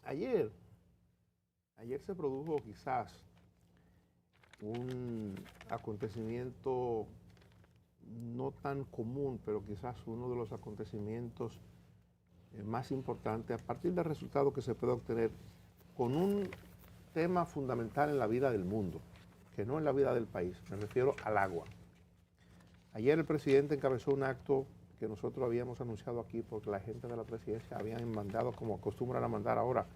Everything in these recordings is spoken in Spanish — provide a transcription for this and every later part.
Ayer, ayer se produjo quizás un acontecimiento no tan común, pero quizás uno de los acontecimientos más importantes a partir del resultado que se puede obtener con un tema fundamental en la vida del mundo, que no en la vida del país. Me refiero al agua. Ayer el presidente encabezó un acto que nosotros habíamos anunciado aquí porque la gente de la presidencia habían mandado, como acostumbran a mandar ahora,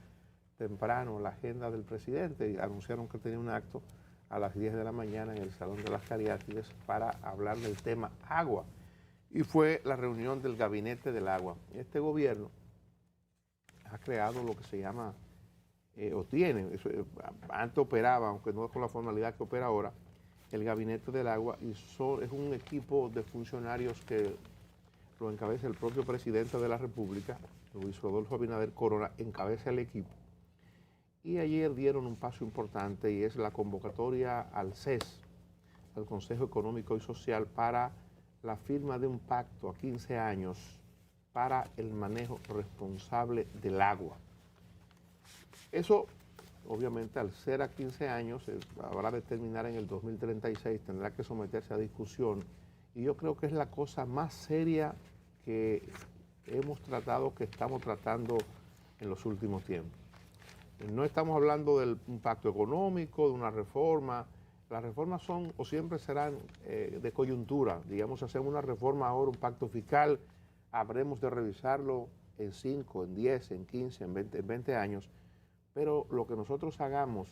temprano la agenda del presidente y anunciaron que tenía un acto a las 10 de la mañana en el Salón de las Cariátides para hablar del tema agua. Y fue la reunión del Gabinete del Agua. Este gobierno ha creado lo que se llama, o tiene, antes operaba, aunque no con la formalidad que opera ahora, el Gabinete del Agua, y es un equipo de funcionarios que lo encabeza el propio presidente de la República, Luis Rodolfo Abinader Corona, encabeza el equipo. Y ayer dieron un paso importante y es la convocatoria al CES, al Consejo Económico y Social, para la firma de un pacto a 15 años para el manejo responsable del agua. Eso, obviamente, al ser a 15 años, habrá de terminar en el 2036, tendrá que someterse a discusión. Y yo creo que es la cosa más seria que hemos tratado, que estamos tratando en los últimos tiempos. No estamos hablando de un pacto económico, de una reforma. Las reformas son o siempre serán de coyuntura. Digamos, hacemos una reforma ahora, un pacto fiscal, habremos de revisarlo en 5, en 10, en 15, en 20 años. Pero lo que nosotros hagamos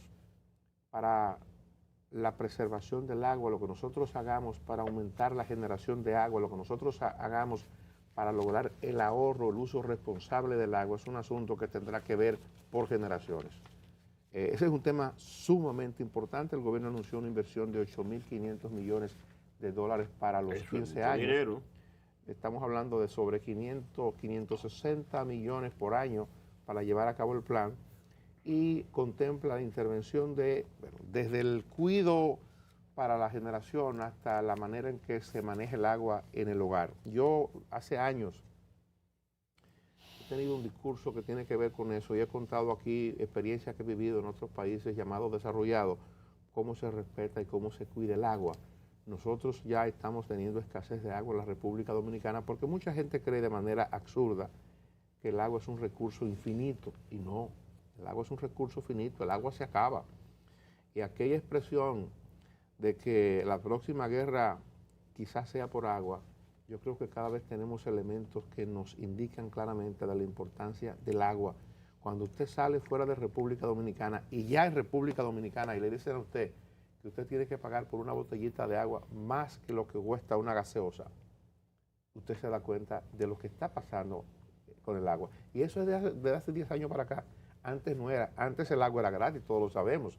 para la preservación del agua, lo que nosotros hagamos para aumentar la generación de agua, lo que nosotros hagamos para lograr el ahorro, el uso responsable del agua, es un asunto que tendrá que ver por generaciones. Ese es un tema sumamente importante. El gobierno anunció una inversión de 8.500 millones de dólares para los 15 años. Dinero. Estamos hablando de sobre 560 millones por año para llevar a cabo el plan, y contempla la intervención desde el cuidado para la generación hasta la manera en que se maneja el agua en el hogar. Yo hace años he tenido un discurso que tiene que ver con eso y he contado aquí experiencias que he vivido en otros países llamados desarrollados, cómo se respeta y cómo se cuida el agua. Nosotros ya estamos teniendo escasez de agua en la República Dominicana porque mucha gente cree de manera absurda que el agua es un recurso infinito, y no. El agua es un recurso finito, el agua se acaba. Y aquella expresión de que la próxima guerra quizás sea por agua, yo creo que cada vez tenemos elementos que nos indican claramente de la importancia del agua. Cuando usted sale fuera de República Dominicana y ya en República Dominicana y le dicen a usted que usted tiene que pagar por una botellita de agua más que lo que cuesta una gaseosa, usted se da cuenta de lo que está pasando con el agua. Y eso es de hace 10 años para acá. Antes no era, antes el agua era gratis, todos lo sabemos.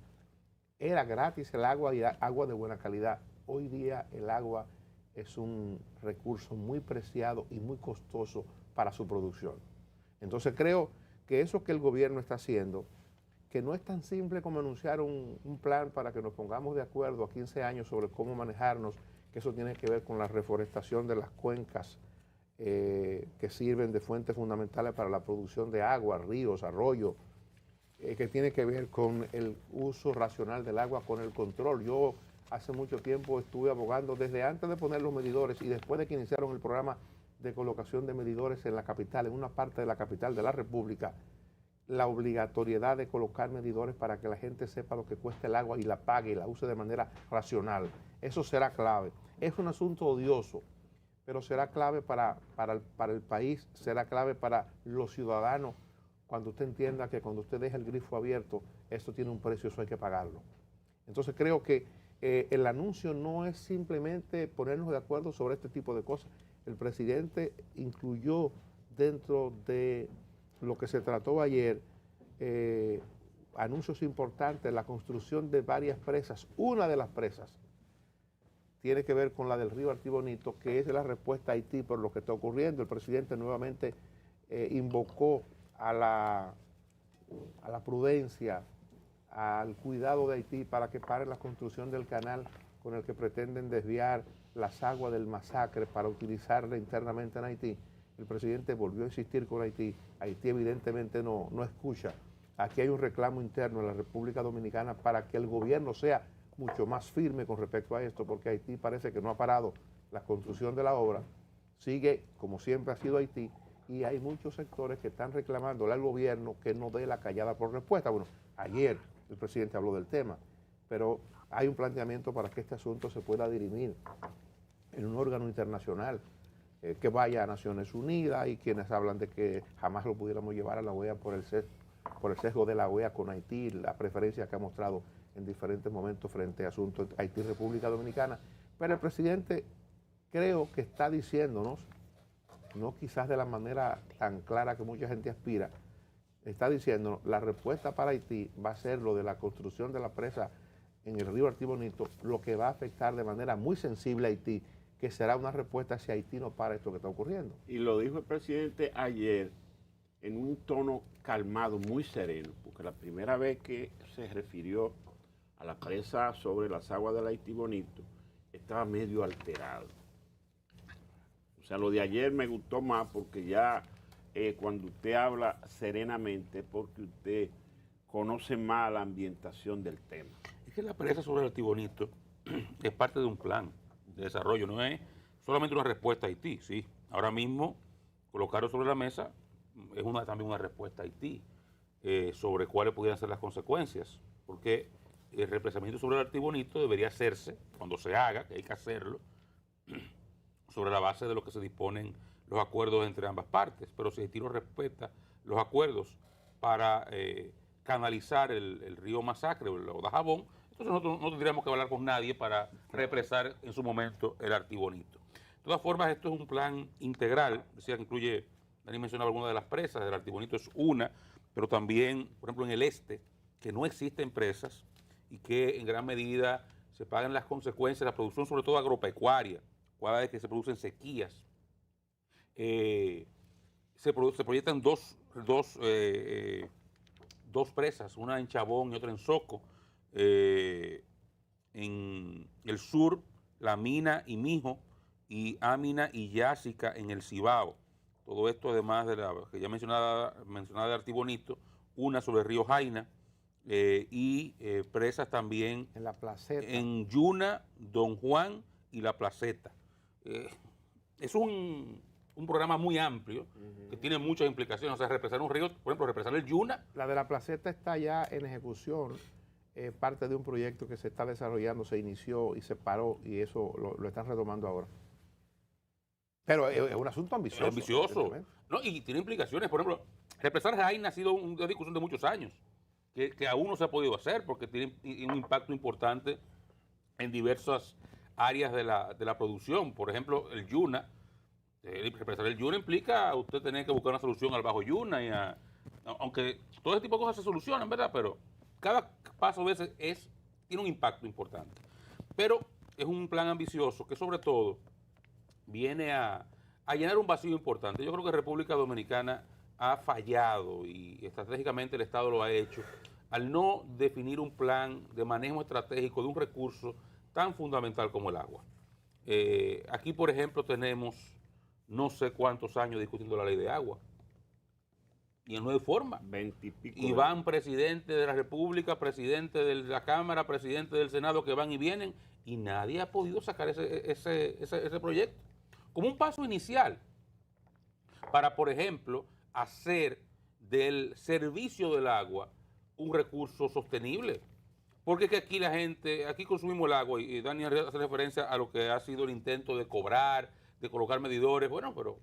Era gratis el agua y agua de buena calidad. Hoy día el agua es un recurso muy preciado y muy costoso para su producción. Entonces creo que eso que el gobierno está haciendo, que no es tan simple como anunciar un plan para que nos pongamos de acuerdo a 15 años sobre cómo manejarnos, que eso tiene que ver con la reforestación de las cuencas que sirven de fuentes fundamentales para la producción de agua, ríos, arroyos, que tiene que ver con el uso racional del agua, con el control. Yo hace mucho tiempo estuve abogando, desde antes de poner los medidores y después de que iniciaron el programa de colocación de medidores en la capital, en una parte de la capital de la República, la obligatoriedad de colocar medidores para que la gente sepa lo que cuesta el agua y la pague y la use de manera racional. Eso será clave. Es un asunto odioso, pero será clave para el país, será clave para los ciudadanos, cuando usted entienda que cuando usted deja el grifo abierto, esto tiene un precio, eso hay que pagarlo. Entonces creo que el anuncio no es simplemente ponernos de acuerdo sobre este tipo de cosas. El presidente incluyó dentro de lo que se trató ayer anuncios importantes, la construcción de varias presas. Una de las presas tiene que ver con la del río Artibonito, que es la respuesta a Haití por lo que está ocurriendo. El presidente nuevamente invocó a la prudencia, al cuidado de Haití para que pare la construcción del canal con el que pretenden desviar las aguas del masacre para utilizarla internamente en Haití. el presidente volvió a insistir con Haití. Haití evidentemente no escucha. Aquí hay un reclamo interno en la República Dominicana para que el gobierno sea mucho más firme con respecto a esto, porque Haití parece que no ha parado la construcción de la obra, sigue como siempre ha sido Haití, y hay muchos sectores que están reclamándole al gobierno que no dé la callada por respuesta. Bueno, ayer el presidente habló del tema, pero hay un planteamiento para que este asunto se pueda dirimir en un órgano internacional, que vaya a Naciones Unidas, y quienes hablan de que jamás lo pudiéramos llevar a la OEA por el sesgo de la OEA con Haití, la preferencia que ha mostrado en diferentes momentos frente a asuntos Haití-República Dominicana. Pero el presidente creo que está diciéndonos, no quizás de la manera tan clara que mucha gente aspira, está diciendo la respuesta para Haití va a ser lo de la construcción de la presa en el río Artibonito, lo que va a afectar de manera muy sensible a Haití, que será una respuesta si Haití no para esto que está ocurriendo. Y lo dijo el presidente ayer en un tono calmado, muy sereno, porque la primera vez que se refirió a la presa sobre las aguas del Artibonito estaba medio alterado. O sea, lo de ayer me gustó más porque ya cuando usted habla serenamente, porque usted conoce más la ambientación del tema. Es que la presa sobre el Artibonito es parte de un plan de desarrollo, no es solamente una respuesta a Haití, sí. Ahora mismo, colocarlo sobre la mesa es también una respuesta a Haití sobre cuáles pudieran ser las consecuencias, porque el represamiento sobre el Artibonito debería hacerse, cuando se haga, que hay que hacerlo, sobre la base de lo que se disponen los acuerdos entre ambas partes. Pero si Haití no respeta los acuerdos para canalizar el río Masacre o el Dajabón, entonces nosotros no tendríamos que hablar con nadie para represar en su momento el Artibonito. De todas formas, esto es un plan integral, decía que incluye, Dani mencionaba algunas de las presas, el Artibonito es una, pero también, por ejemplo, en el este, que no existen presas y que en gran medida se pagan las consecuencias de la producción, sobre todo agropecuaria, cada vez que se producen sequías. Se proyectan dos presas, una en Chabón y otra en Soco. En el sur, La Mina y Mijo, y Amina y Yásica en el Cibao. Todo esto además de la que ya mencionada de Artibonito, una sobre el río Jaina, y presas también en La Placeta, en Yuna, Don Juan y La Placeta. Es un programa muy amplio que tiene muchas implicaciones. O sea, represar un río, por ejemplo, represar el Yuna. La de La Placeta está ya en ejecución, parte de un proyecto que se está desarrollando, se inició y se paró, y eso lo están retomando ahora. Pero es un asunto ambicioso. Es ambicioso. No, y tiene implicaciones. Por ejemplo, represar Jaina ha sido una discusión de muchos años, que aún no se ha podido hacer porque tiene un impacto importante en diversas áreas de la producción. Por ejemplo, el Yuna, represar el Yuna implica usted tener que buscar una solución al Bajo Yuna, aunque todo ese tipo de cosas se solucionan, ¿verdad? Pero cada paso a veces tiene un impacto importante. Pero es un plan ambicioso que sobre todo viene a llenar un vacío importante. Yo creo que República Dominicana ha fallado, y estratégicamente el Estado lo ha hecho, al no definir un plan de manejo estratégico de un recurso tan fundamental como el agua. Aquí, por ejemplo, tenemos no sé cuántos años discutiendo la ley de agua, y no hay forma. 20 y pico. Y van presidentes de la República, presidentes de la Cámara, presidentes del Senado que van y vienen, y nadie ha podido sacar ese proyecto como un paso inicial para, por ejemplo, hacer del servicio del agua un recurso sostenible. Porque es que aquí aquí consumimos el agua, y Dani hace referencia a lo que ha sido el intento de cobrar, de colocar medidores. Bueno, pero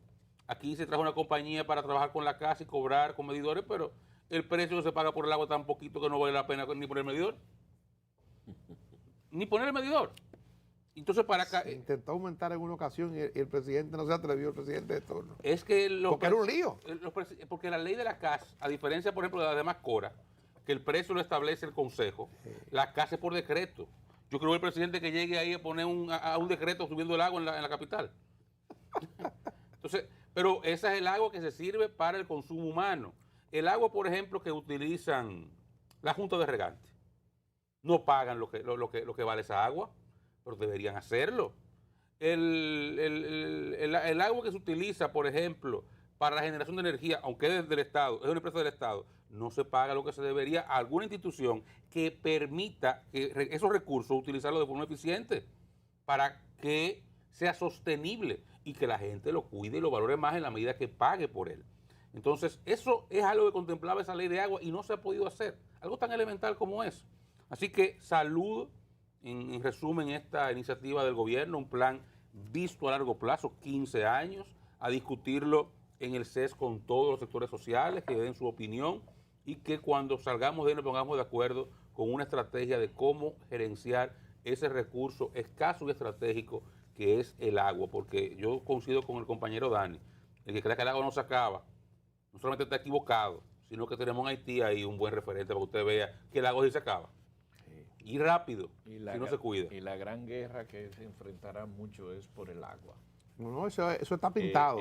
aquí se trajo una compañía para trabajar con la casa y cobrar con medidores, pero el precio que se paga por el agua es tan poquito que no vale la pena ni poner el medidor. Ni poner el medidor. Entonces, para acá. Se intentó aumentar en una ocasión y el presidente no se atrevió, el presidente de turno. Es que porque era un lío. Porque la ley de la CAS, a diferencia, por ejemplo, de las demás CORA, que el precio lo establece el Consejo, la CAS es por decreto. Yo creo que el presidente que llegue ahí a poner a un decreto subiendo el agua en la capital. Entonces, pero esa es el agua que se sirve para el consumo humano. El agua, por ejemplo, que utilizan la Junta de Regantes, no pagan lo que vale esa agua, pero deberían hacerlo. el agua que se utiliza, por ejemplo, para la generación de energía, aunque es del Estado, es una empresa del Estado, no se paga lo que se debería a alguna institución que permita que esos recursos utilizarlos de forma eficiente para que sea sostenible y que la gente lo cuide y lo valore más en la medida que pague por él. Entonces, eso es algo que contemplaba esa ley de agua y no se ha podido hacer. Algo tan elemental como eso. Así que saludo, en resumen, esta iniciativa del gobierno, un plan visto a largo plazo, 15 años, a discutirlo en el CES con todos los sectores sociales, que den su opinión y que cuando salgamos de él nos pongamos de acuerdo con una estrategia de cómo gerenciar ese recurso escaso y estratégico que es el agua, porque yo coincido con el compañero Dani, el que crea que el agua no se acaba, no solamente está equivocado, sino que tenemos en Haití ahí un buen referente para que usted vea que el agua sí se acaba. Y rápido, si no se cuida. Y la gran guerra que se enfrentará mucho es por el agua. No, eso está pintado.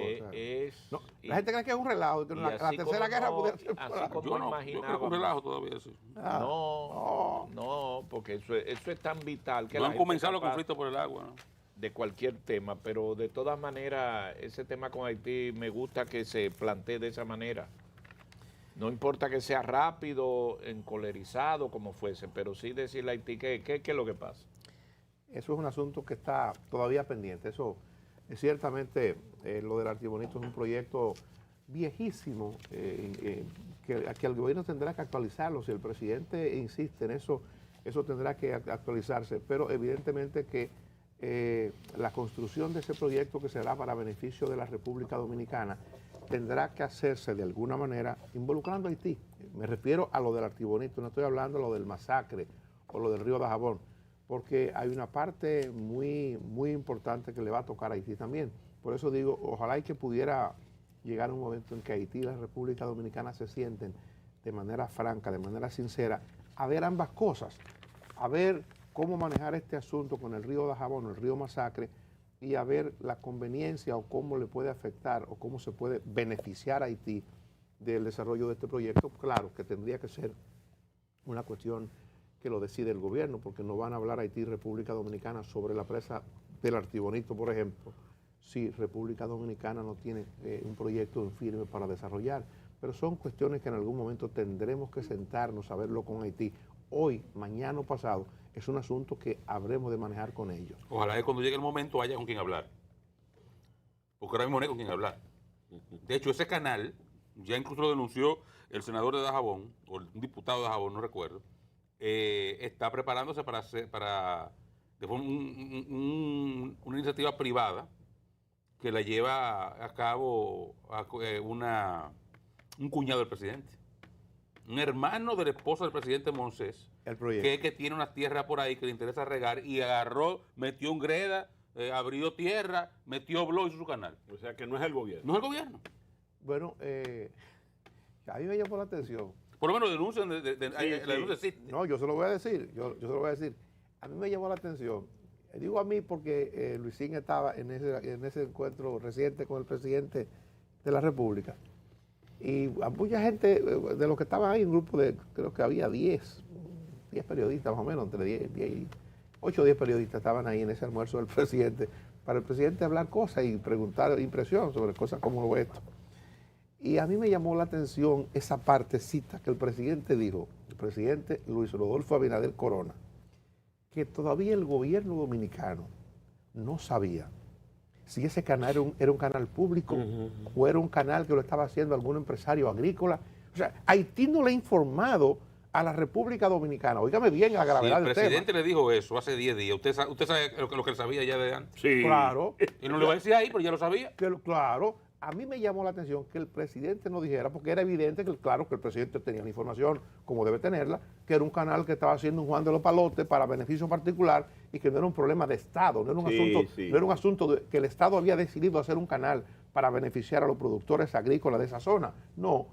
No, la gente cree que es un relajo, que la tercera guerra pudiera ser por así agua. como Yo creo que es un relajo todavía, sí. No, porque eso es tan vital que No la han gente comenzado los capaz conflictos por el agua, ¿no? de cualquier tema, pero de todas maneras, ese tema con Haití me gusta que se plantee de esa manera. No importa que sea rápido, encolerizado, como fuese, pero sí decirle a Haití qué es lo que pasa. Eso es un asunto que está todavía pendiente. Eso ciertamente lo del Artibonito es un proyecto viejísimo que el gobierno tendrá que actualizarlo. Si el presidente insiste en eso, eso tendrá que actualizarse. Pero evidentemente que la construcción de ese proyecto que será para beneficio de la República Dominicana tendrá que hacerse de alguna manera involucrando a Haití. Me refiero a lo del Artibonito, no estoy hablando de lo del masacre o lo del río Dajabón, porque hay una parte muy, muy importante que le va a tocar a Haití también. Por eso digo, ojalá y que pudiera llegar un momento en que Haití y la República Dominicana se sienten de manera franca, de manera sincera, a ver ambas cosas, a ver cómo manejar este asunto con el río Dajabón, el río Masacre, y a ver la conveniencia o cómo le puede afectar o cómo se puede beneficiar a Haití del desarrollo de este proyecto. Claro que tendría que ser una cuestión que lo decide el gobierno, porque no van a hablar Haití y República Dominicana sobre la presa del Artibonito, por ejemplo, si República Dominicana no tiene un proyecto en firme para desarrollar. Pero son cuestiones que en algún momento tendremos que sentarnos a verlo con Haití. Hoy, mañana o pasado, es un asunto que habremos de manejar con ellos. Ojalá que cuando llegue el momento haya con quien hablar. Porque ahora mismo no hay con quien hablar. De hecho, ese canal, ya incluso lo denunció el senador de Dajabón, o un diputado de Dajabón, no recuerdo, está preparándose para de forma, una iniciativa privada que la lleva a cabo un cuñado del presidente. Un hermano del esposo del presidente Monsés, que tiene unas tierras por ahí que le interesa regar, y agarró, metió un greda, abrió tierra, metió blog y hizo su canal. O sea que no es el gobierno. No es el gobierno. Bueno, a mí me llamó la atención. Por lo menos denuncian, la denuncia existe. No, yo se lo voy a decir, yo se lo voy a decir. A mí me llamó la atención. Digo a mí porque Luisín estaba en ese encuentro reciente con el presidente de la República. Y a mucha gente de los que estaban ahí, un grupo de, creo que había 10 periodistas más o menos, entre 8 o 10 periodistas estaban ahí en ese almuerzo del presidente, para el presidente hablar cosas y preguntar impresión sobre cosas como esto. Y a mí me llamó la atención esa partecita que el presidente dijo, el presidente Luis Rodolfo Abinader Corona, que todavía el gobierno dominicano no sabía si ese canal era un canal público o era un canal que lo estaba haciendo algún empresario agrícola. O sea, Haití no le ha informado a la República Dominicana. Óigame bien la gravedad del tema. El presidente le dijo eso hace 10 días. Usted sabe lo que él sabía ya de antes. Sí. Claro. Y no le va a decir ahí, pero ya lo sabía. Claro. A mí me llamó la atención que el presidente no dijera, porque era evidente que, claro, que el presidente tenía la información como debe tenerla, que era un canal que estaba haciendo un Juan de los Palotes para beneficio particular y que no era un problema de Estado, no era un asunto de que el Estado había decidido hacer un canal para beneficiar a los productores agrícolas de esa zona. No,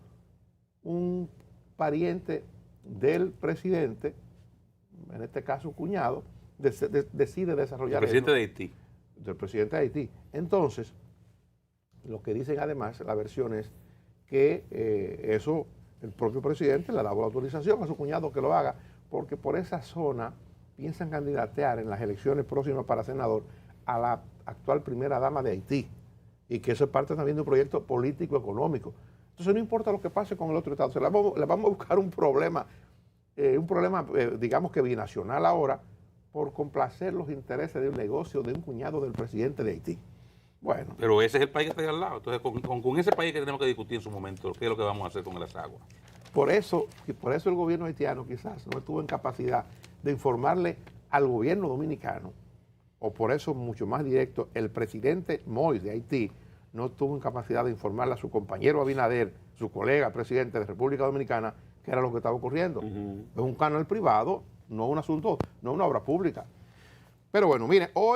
un pariente del presidente, en este caso cuñado, decide desarrollar el presidente de Haití. Del presidente de Haití. Entonces, lo que dicen además, la versión es que eso el propio presidente le ha dado la autorización a su cuñado que lo haga, porque por esa zona piensan candidatear en las elecciones próximas para senador a actual primera dama de Haití, y que eso es parte también de un proyecto político-económico. Entonces no importa lo que pase con el otro Estado, le vamos a buscar un problema, digamos que binacional ahora, por complacer los intereses de un negocio de un cuñado del presidente de Haití. Bueno. Pero ese es el país que está ahí al lado. Entonces, con ese país que tenemos que discutir en su momento, ¿qué es lo que vamos a hacer con las aguas? Por eso el gobierno haitiano quizás no estuvo en capacidad de informarle al gobierno dominicano, o por eso mucho más directo, el presidente Moïse de Haití no tuvo en capacidad de informarle a su compañero Abinader, su colega presidente de República Dominicana, que era lo que estaba ocurriendo. Es un canal privado, no un asunto, no una obra pública. Pero bueno, mire, hoy